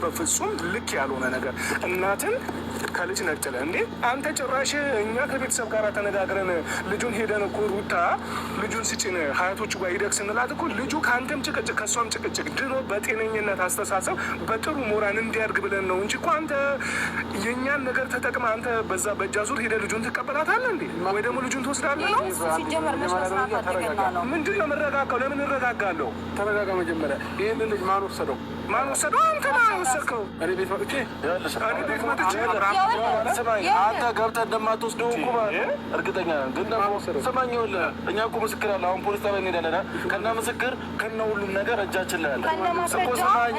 በፍጹም ልክ ያልሆነ ነገር እናትን ከልጅ ነጥለ እንዴ አንተ ጭራሽ እኛ ከቤተሰብ ጋር ተነጋግረን ልጁን ሄደን እኮ ሩታ ልጁን ስጭን ሀያቶቹ ጋር ሂደግ ስንላት እኮ ልጁ ከአንተም ጭቅጭቅ ከእሷም ጭቅጭቅ ድኖ በጤነኝነት አስተሳሰብ በጥሩ ሞራን እንዲያድግ ብለን ነው እንጂ እኮ አንተ የእኛን ነገር ተጠቅመ አንተ በዛ በእጃ ዙር ሄደ ልጁን ትቀበላታለህ እንዴ ወይ ደግሞ ልጁን ትወስዳለህ ነው? ምንድን ነው የምረጋጋው? ለምን እረጋጋለሁ? ተረጋጋ መጀመሪያ። ይህን ልጅ ማን ወሰደው? ማን ወሰደው? አንተ ማን ወሰድከው? እኔ ቤት መጥቼ አንተ ገብተህ እንደማትወስደው እኮ እርግጠኛ ነን። ግን ደግሞ ስማኝ፣ ይኸውልህ እኛ እኮ ምስክር አለ። አሁን ፖሊስ ጣቢያ እንሄዳለን። ከነ ምስክር ከነ ሁሉም ነገር እጃችን ላይ አለ እኮ። ስማኝ፣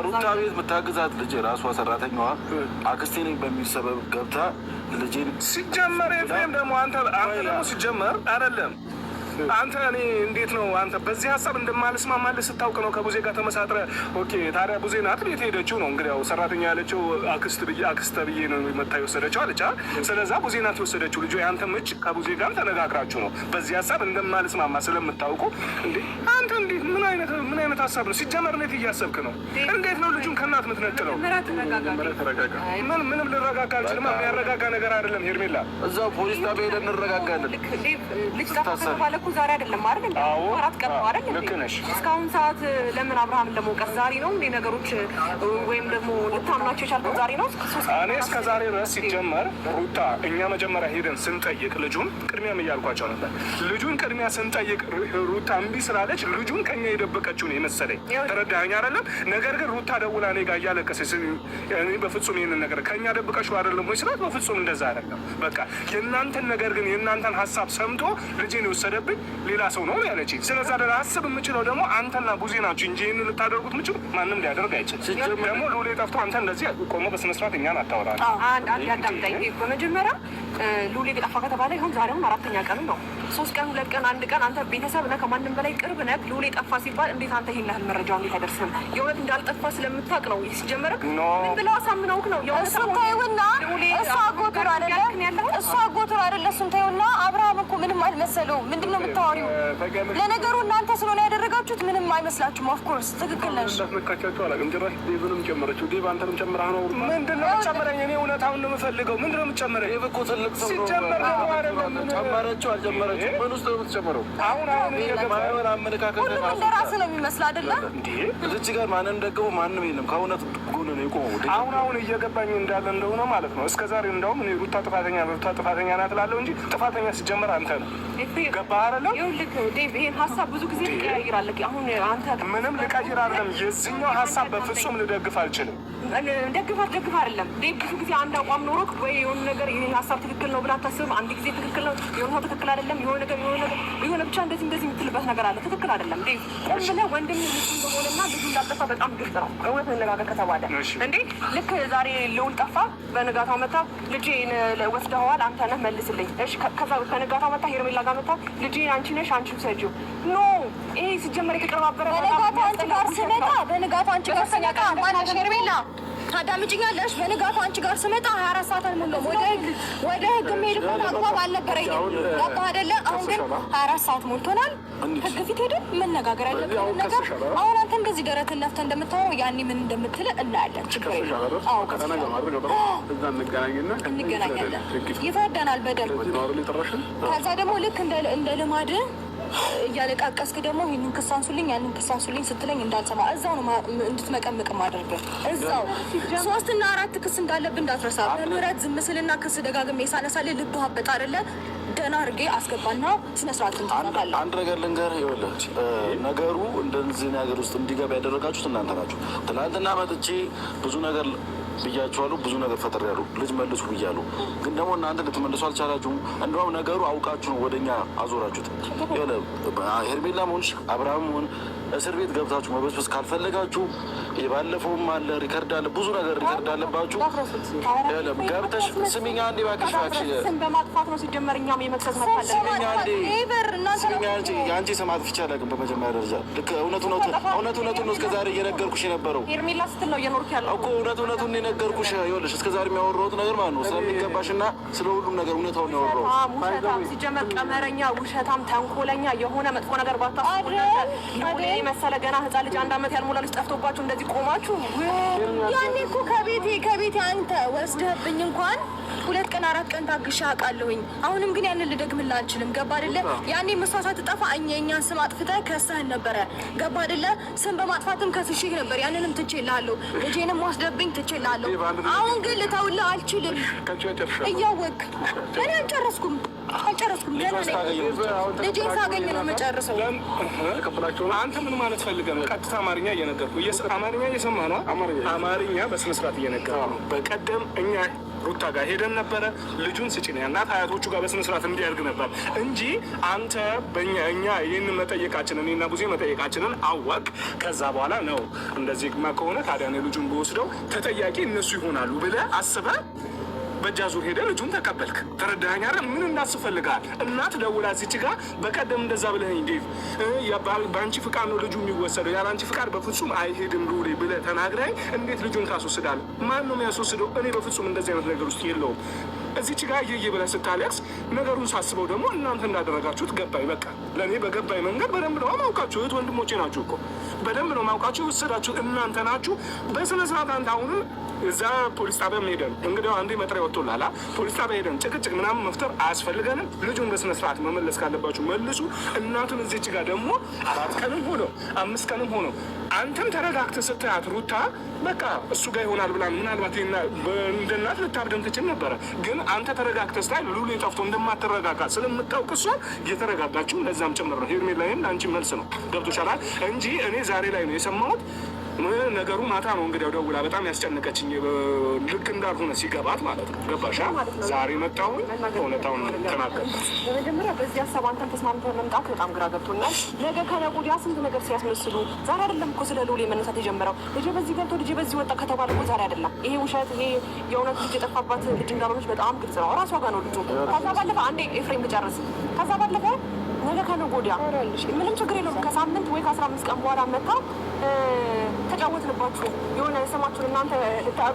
ሩታ ቤት የምታግዛት ልጅ ራሷ ሰራተኛዋ አክስቴ ነኝ በሚል ሰበብ ገብታ ልጄን ሲጀመር ኤፍሬም ደግሞ አንተ ደግሞ ሲጀመር አይደለም አንተ እኔ እንዴት ነው አንተ በዚህ ሀሳብ እንደማልስማማልህ ስታውቅ ነው ከቡዜ ጋር ተመሳጥረ። ኦኬ ታዲያ ቡዜ ናት ቤት ሄደችው ነው እንግዲህ ያው ሰራተኛ ያለችው አክስት ብዬ ነው መታ የወሰደችው አለች። ስለዛ ቡዜ ናት የወሰደችው ልጁ የአንተ ምጭ ከቡዜ ጋር ተነጋግራችሁ ነው በዚህ ሀሳብ እንደማልስማማ ስለምታውቁ። እንዴ አንተ እንዴት ምን አይነት ሀሳብ ነው ሲጀመር? እንዴት እያሰብክ ነው? እንዴት ነው ልጁን ከእናት ምትነጥለው? ምንም ልረጋጋ አልችልም። የሚያረጋጋ ነገር አይደለም ሄርሜላ። እዛው ፖሊስ ጣቢያ ሄደን እንረጋጋለን። ዛሬ አይደለም አይደል? አዎ አራት ቀን ነው አይደል? ልክ ነሽ። እስካሁን ሰዓት ለምን አብርሃም ለመውቀስ ዛሬ ነው እንዴ ነገሮች ወይም ደግሞ ልታምናቸው የቻልከው ዛሬ ነው? እኔ እስከ ዛሬ ድረስ ሲጀመር ሩታ እኛ መጀመሪያ ሄደን ስንጠይቅ ልጁን ቅድሚያም እያልኳቸው ነበር። ልጁን ቅድሚያ ስንጠይቅ ሩታ እምቢ ስላለች ልጁን ከኛ የደበቀችው ነው የመሰለኝ። ተረዳኸኝ አይደለም? ነገር ግን ሩታ ደውላ እኔ ጋር እያለቀሰች እኔ በፍጹም ይሄንን ነገር ከኛ ደብቀሽው አይደለም ወይ ስላት በፍጹም እንደዛ አይደለም። በቃ የእናንተን ነገር ግን የእናንተን ሀሳብ ሰምቶ ልጄን የወሰደብኝ ሌላ ሰው ነው ያለች። ስለዛ አስብ የምችለው ደግሞ አንተና ቡዜ ናችሁ እንጂ ይህን ልታደርጉት ምችሉ ማንም ሊያደርግ አይችልም። ደግሞ ሉሌ ጠፍቶ አንተ እንደዚህ ቆሞ በስነስርዓት እኛን አታወራለህ። አንድ ያዳምጠኝ። በመጀመሪያ ሉሌ ጠፋ ከተባለ ይሁን ዛሬውን 4ኛ ቀኑ ነው። 3 ቀን 2 ቀን 1 ቀን አንተ ቤተሰብ ነህ፣ ከማንም በላይ ቅርብ ነህ። ሉሌ ጠፋ ሲባል እንዴት አንተ ይሄን ያህል መረጃው እንዴት አይደርስም? የእውነት እንዳልጠፋ ስለምታውቅ ነው ሲጀመር። ምን ብለው አሳምነውክ ነው? እሱን ታይውና እሷ ጎትሮ አይደለ እሱን ታይውና አብርሃም እኮ ምንም አልመሰለውም። ምንድን ነው የምታወሪው? ለነገሩ እናንተ ስለሆነ ያደረጋችሁት ምንም አይመስላችሁም። ኦፍኮርስ ትክክል ነሽ። እንዳትነካቻቸው አላውቅም። ጭራሽ ዴቭንም ጨመረችው። ዴቭ አንተንም ጨምረህ ነው? ምንድን ነው የምትጨምረኝ? እኔ እውነታውን ነው የምፈልገው። ምንድን ነው የምትጨምረኝ? ዴቭ እኮ ትልቅ ሰው ነው። ሲጀመር ደግሞ አይደለም ጨመረችው አልጨመረችው ምን ውስጥ ነው የምትጨምረው? አሁን የማይሆን አመለካከት ሁሉም እንደራስህ ነው የሚመስል አይደለ? እዚች ጋር ማንም ደግመው ማንም የለም። ከእውነት ጎን ነው የቆመው። አሁን እየገባኝ እንዳለ እንደሆነ ማለት ነው። እስከዛሬ እንደውም ሩታ ጥፋተኛ ናት እላለሁ እንጂ ጥፋተኛ ሲጀመር አንተ ነው። ገባህ አይደለም? ይኸውልህ ዴቭ ይሄን ሀሳብ ብዙ ጊዜ ትቀያይራለህ። አሁን አንተ ምንም ልቀይር አይደለም። የዚህኛው ሀሳብ በፍጹም ልደግፍ አልችልም። ደግፍ አይደለም ዴቭ። ብዙ ጊዜ አንድ አቋም ኖሮክ ወይ የሆነ ነገር ይሄን ሀሳብ ትክክል ነው ብለህ አታስብም። አንድ ጊዜ ትክክል ነው፣ የሆነ ትክክል አይደለም፣ የሆነ ብቻ እንደዚህ የምትልበት ነገር አለ። ትክክል አይደለም ዴቭ። ቆም ብለህ ወንድም ልጅ እንደሆነና ልጁ እንዳጠፋ በጣም ግልጽ ነው። እውነት መነጋገር ከተባለ እንዴ ልክ ዛሬ ልውል ጠፋ፣ በንጋታው መታ ልጄን ወስደኸዋል አንተ ነህ መልስልኝ። እሺ ከዛ በንጋታው መታ ሄርሜላ ጋር መታ ልጄን አንቺ ነሽ አንቺ ውሰጂው። ኖ ይሄ ሲጀመር የተቀነባበረ በንጋታው አንቺ ጋር ስመጣ ማናሽ ሄርሜላ ታዳምጪኛለሽ? በንጋታው አንቺ ጋር ስመጣ 24 ሰዓት አልሞላም። ወደ ህግ የምሄድበት አግባብ አልነበረኝም። ገባህ አይደለ? አሁን ግን 24 ሰዓት ሞልቶናል። ህግ ፊት ሄደን መነጋገር ያለብን ነገር አሁን አንተ እንደዚህ ደረትን ነፍተህ እንደምታወራው ያኔ ምን እንደምትል እናያለን። ችግር የለም። አዎ እንገናኛለን። ይፈርደናል በደል። ከዛ ደግሞ ልክ እንደ ልማድ እያለቃቀስክ ደግሞ ይህንን ክስ አንሱልኝ ያንን ክስ አንሱልኝ ስትለኝ እንዳልሰማ እዛው ነው እንድትመቀምቅ ማድረግ። እዛው 3 እና 4 ክስ እንዳለብን እንዳትረሳ። በምህረት ዝም ስልና ክስ ደጋግሜ ሳነሳልህ ልብህ አበጣ አይደለ? ደህና አድርጌ አስገባና ስነ ስርዓት እንታረጋለን። አንድ ነገር ልንገርህ፣ ይኸውልህ ነገሩ እንደዚህ ነገር ውስጥ እንዲገባ ያደረጋችሁት እናንተ ናችሁ። ትናንትና መጥቼ ብዙ ነገር ብያችኋለሁ፣ ብዙ ነገር ፈጥሬያለሁ። ልጅ መልሱ ብያለሁ፣ ግን ደግሞ እናንተ ልትመልሱ አልቻላችሁም። እንደውም ነገሩ አውቃችሁ ነው ወደኛ አዞራችሁት። ሄርሜላ መሆንሽ አብርሃም መሆን እስር ቤት ገብታችሁ መበስበስ ካልፈለጋችሁ የባለፈውም አለ ሪከርድ አለ፣ ብዙ ነገር ሪከርድ አለባችሁ። ገብተሽ ስሚኝ አንዴ እባክሽ፣ ስም በማጥፋት ነው ሲጀመር እኛም የመክሰስ መጣለን። ስሚኝ አንዴ የአንቺ ስም አጥፍቼ አላውቅም። በመጀመሪያ ደረጃ ልክ እውነቱን ነው እስከዛሬ እየነገርኩሽ የነበረው። ሄርሜላ ስትል ነው እየኖርክ ያለው እኮ እውነቱን የነገርኩሽ። ይኸውልሽ እስከዛሬ የሚያወራሁት ነገር ማለት ነው ስለሚገባሽና ስለ ሁሉም ነገር እውነታውን ያወራሁት። ውሸታም ሲጀመር ቀመረኛ፣ ውሸታም፣ ተንኮለኛ የሆነ መጥፎ ነገር ባታስቡ መሰለ ገና ህፃን ልጅ 1 ዓመት ያልሞላ ልጅ ጠፍቶባችሁ እንደዚህ ቆማችሁ ያኔ እኮ ከቤቴ አንተ ወስደህብኝ እንኳን 2 ቀን 4 ቀን ታግሼ አውቃለሁኝ። አሁንም ግን ያንን ልደግምልህ አልችልም። ገባ አይደለ? ያኔ መስዋዕት ሳትጠፋ የእኛን ስም አጥፍተህ ከሰህን ነበረ። ገባ አይደለ? ስም በማጥፋትም ከስሽህ ነበር። ያንንም ትቼልሃለሁ። ልጄንም ወስደህብኝ ትቼልሃለሁ። አሁን ግን ልተውልህ አልችልም። እያወቅህ እኔ አልጨረስኩም። ልጄን ሳገኝ ነው የምጨርሰው። አንተ ምን ማለት ፈልገህ ነው? ቀጥታ አማርኛ እየነገርኩህ አማርኛ እየሰማህ ነው። አማርኛ በስነ ስርዓት እየነገርኩህ ነው። በቀደም እኛ ሩታ ጋር ሄደን ነበረ። ልጁን ስጭን እናት አያቶቹ ጋር በስነ ስርዓት እንዲያድግ ነበር እንጂ አንተ እኛ ይህንን መጠየቃችንን እኔና ቡዜ መጠየቃችንን አወቅ። ከዛ በኋላ ነው እንደዚህማ ከሆነ ታዲያ ልጁን በወስደው ተጠያቂ እነሱ ይሆናሉ ብለህ አስበህ በእጃ ዙር ሄደህ ልጁን ተቀበልክ። ተረዳኸኝ አይደል? ምን እንዳስፈልጋል? እናት ደውላ እዚች ጋር በቀደም እንደዛ ብለኸኝ ዴቭ በአንቺ ፍቃድ ነው ልጁ የሚወሰደው፣ ያለ አንቺ ፍቃድ በፍጹም አይሄድም ሉሌ ብለህ ተናግረኝ እንዴት ልጁን ታስወስዳለህ? ማን ነው የሚያስወስደው? እኔ በፍጹም እንደዚህ አይነት ነገር ውስጥ የለውም። እዚች ጋር እየየ ብለህ ስታለቅስ ነገሩን ሳስበው ደግሞ እናንተ እንዳደረጋችሁት ገባኝ። በቃ ለእኔ በገባኝ መንገድ በደንብ ነው ማውቃችሁ። እህት ወንድሞቼ ናችሁ እኮ በደንብ ነው ማውቃችሁ። የወሰዳችሁ እናንተ ናችሁ በስነ ስርዓት። አንተ አሁንም እዛ ፖሊስ ጣቢያ ሄደን እንግዲህ አንዴ መጥሪያ ወጥቶላል። ፖሊስ ጣቢያ ሄደን ጭቅጭቅ ምናምን መፍጠር አያስፈልገንም። ልጁን በስነ ስርዓት መመለስ ካለባችሁ መልሱ። እናቱን እዚች ጋር ደግሞ 4 ቀንም ሆኖ 5 ቀንም ሆኖ አንተም ተረጋግተህ ስታያት ሩታ በቃ እሱ ጋር ይሆናል ብላ ምናልባት እንደ እናት ልታብደም ትችል ነበረ። ግን አንተ ተረጋግተህ ስታይ ሉሌ ጠፍቶ እንደማትረጋጋ ስለምታውቅ እሷ እየተረጋጋችሁ ለዛም ጭምር ነው ሄርሜላይም ለአንቺ መልስ ነው። ገብቶሻል እንጂ እኔ ዛሬ ላይ ነው የሰማሁት ነገሩ። ማታ ነው እንግዲህ ደውላ በጣም ያስጨነቀችኝ ልክ እንዳልሆነ ሲገባት ማለት ነው። ገባሻ? ዛሬ መጣሁኝ እውነታውን ተናገርኩ። በመጀመሪያ በዚህ ሀሳብ አንተን ተስማምተህ መምጣት በጣም ግራ ገብቶኛል። ነገ ከነገ ወዲያ ስንት ነገር ሲያስመስሉ ዛሬ አይደለም እኮ ስለ ሉሌ መነሳት የጀመረው። ልጄ በዚህ ገብቶ ልጄ በዚህ ወጣ ከተባለ እኮ ዛሬ አይደለም። ይሄ ውሸት፣ ይሄ የእውነት ልጅ የጠፋባት ልጅ እንዳልሆነች በጣም ግልጽ ነው። እራሷ ጋር ነው ልጁ። ከዛ ባለፈ አንዴ ኤፍሬም ልጨርስ። ከዛ ባለፈ ነገ ከነገ ወዲያ ምንም ችግር የለውም። ከሳምንት ወይ ከ15 ቀን በኋላ መታ ተጫወትንባችሁ የሆነ ስማችሁን እናንተ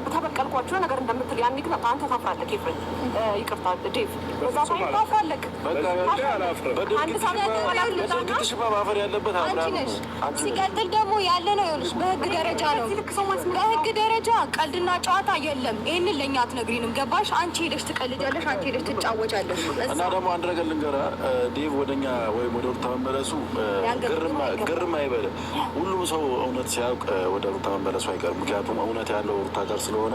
ተበቀልኳችሁ ነገር እንደምትል ያኔ ግን አንተ ታፍራለህ። ኤፍሬም ይቅርታ ዴቭ፣ በዛ ሳይሆን ታፍራለህ። አንድ ማፈር ያለበት ሲቀጥል ደግሞ ያለ ነው ይኸውልሽ፣ በህግ ደረጃ ነው። በህግ ደረጃ ቀልድና ጨዋታ የለም። ይህንን ለእኛ አትነግሪንም። ገባሽ? አንቺ ሄደሽ ትቀልጃለሽ፣ አንቺ ሄደሽ ትጫወቻለሽ። እና ደግሞ አንድ ነገር ልንገርህ ዴቭ፣ ወደኛ ወይም ወደ ሩታ መመለሱ ግርም አይበልህ። ሁሉም ሰው እውነት ሲያውቅ ወደ ሩታ መመለሱ አይቀርም። ምክንያቱም እውነት ያለው ሩታ ጋር ስለሆነ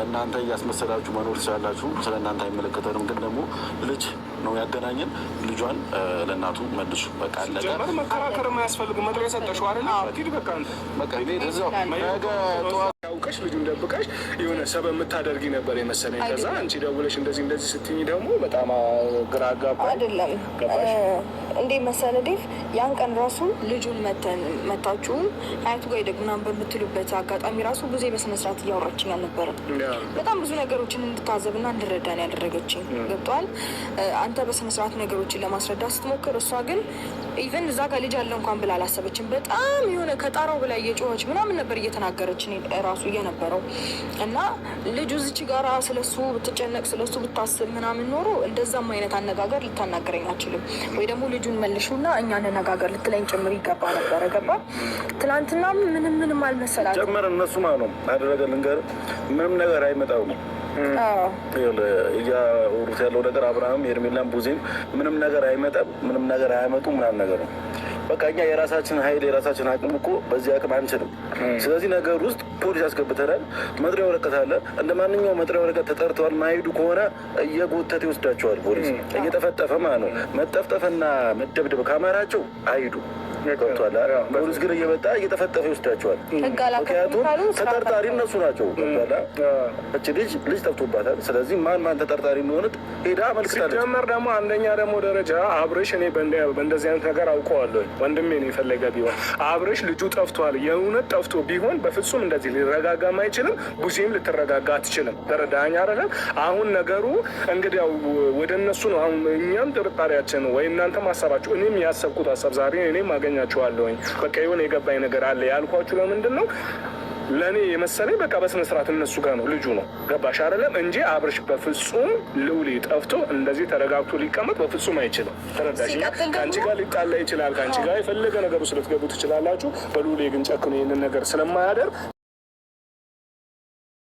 እናንተ እያስመሰላችሁ መኖር ትችላላችሁ። ስለ እናንተ አይመለከተንም። ግን ደግሞ ልጅ ነው ያገናኘን። ልጇን ለእናቱ መልሱ። በቃ አለቀ። መከራከር የማያስፈልግ መጥሪያ የሰጠሽው አይደል? በቃ እዛው ነገ ጠዋት ያውቀሽ ልጁን ደብቀሽ የሆነ ሰበብ የምታደርጊ ነበር የመሰለኝ። ከዛ አንቺ ደውለሽ እንደዚህ ስትኝ ደግሞ በጣም ግራ አጋባ። አይደለም እንዴ መሰለህ ዴቭ፣ ያን ቀን ራሱ ልጁን መታችሁ አያቱ ጋር ይደግ ምናምን በምትሉበት አጋጣሚ ራሱ ብዙ በስነ ስርዓት እያወራችኝ አልነበረም። በጣም ብዙ ነገሮችን እንድታዘብና እንድረዳን ያደረገችኝ። ገብቶሃል? አንተ በስነ ስርዓት ነገሮችን ለማስረዳት ስትሞክር፣ እሷ ግን ኢቨን እዛ ጋር ልጅ አለ እንኳን ብላ አላሰበችም። በጣም የሆነ ከጣራው በላይ እየጮኸች ምናምን ነበር እየተናገረችን ራሱ እየነበረው እና ልጁ እዚች ጋራ ስለሱ ብትጨነቅ ስለሱ ብታስብ ምናምን ኖሮ እንደዛም አይነት አነጋገር ልታናገረኝ አችልም። ወይ ደግሞ ልጁን መልሹና እኛ እንነጋገር ልትለኝ ጭምር ይገባ ነበረ። ገባ? ትናንትና ምንም አልመሰላትም። ጨመር እነሱ ማለት ነው አደረገ ልንገር፣ ምንም ነገር አይመጣውም። እያወሩት ያለው ነገር አብርሃም ሄርሜላም ቡዜም ምንም ነገር አይመጣም፣ ምንም ነገር አያመጡም ምናምን ነገር ነው። በቃ እኛ የራሳችን ኃይል የራሳችን አቅም እኮ በዚህ አቅም አንችልም። ስለዚህ ነገር ውስጥ ፖሊስ ያስገብተናል። መጥሪያ ወረቀት አለ። እንደ ማንኛውም መጥሪያ ወረቀት ተጠርተዋል። ማይሄዱ ከሆነ እየጎተተ ይወስዳቸዋል። ፖሊስ እየጠፈጠፈ ማለት ነው። መጠፍጠፍና መደብደብ ካማራቸው አይሄዱ ገብቷል። ፖሊስ ግን እየመጣ እየጠፈጠፈ ይወስዳቸዋል። ምክንያቱም ተጠርጣሪ እነሱ ናቸው። እች ልጅ ጠፍቶባታል። ስለዚህ ማን ተጠርጣሪ እንደሆነ ሄዳ አመልክታለች። ሲጀመር ደግሞ አንደኛ ደግሞ ደረጃ አብርሽ እኔ በእንደዚህ አይነት ነገር አውቀዋለሁ። ወንድሜ ነው የፈለገ ቢሆን አብርሽ ልጁ ጠፍቷል። የእውነት ጠፍቶ ቢሆን በፍጹም እንደዚህ ሊረጋጋም አይችልም። ቡዜም ልትረጋጋ አትችልም። ተረዳኸኝ አይደለም? አሁን ነገሩ እንግዲህ ወደ እነሱ ነው። አሁን እኛም ጥርጣሬያችን ወይ እናንተም ሀሳባችሁ፣ እኔም ያሰብኩት ሀሳብ ዛሬ እኔም አገኛችኋለሁኝ። በቃ የሆነ የገባኝ ነገር አለ ያልኳችሁ ለምንድን ነው ለእኔ የመሰለኝ በቃ በስነ ስርዓት እነሱ ጋር ነው ልጁ ነው ገባሽ አይደለም እንጂ አብርሽ በፍጹም ልውሌ ጠፍቶ እንደዚህ ተረጋግቶ ሊቀመጥ በፍጹም አይችልም። ተረዳሽኝ? ከአንቺ ጋር ሊጣላ ይችላል። ከአንቺ ጋር የፈለገ ነገር ውስጥ ልትገቡ ትችላላችሁ። በልውሌ ግን ጨክኖ ይህንን ነገር ስለማያደርግ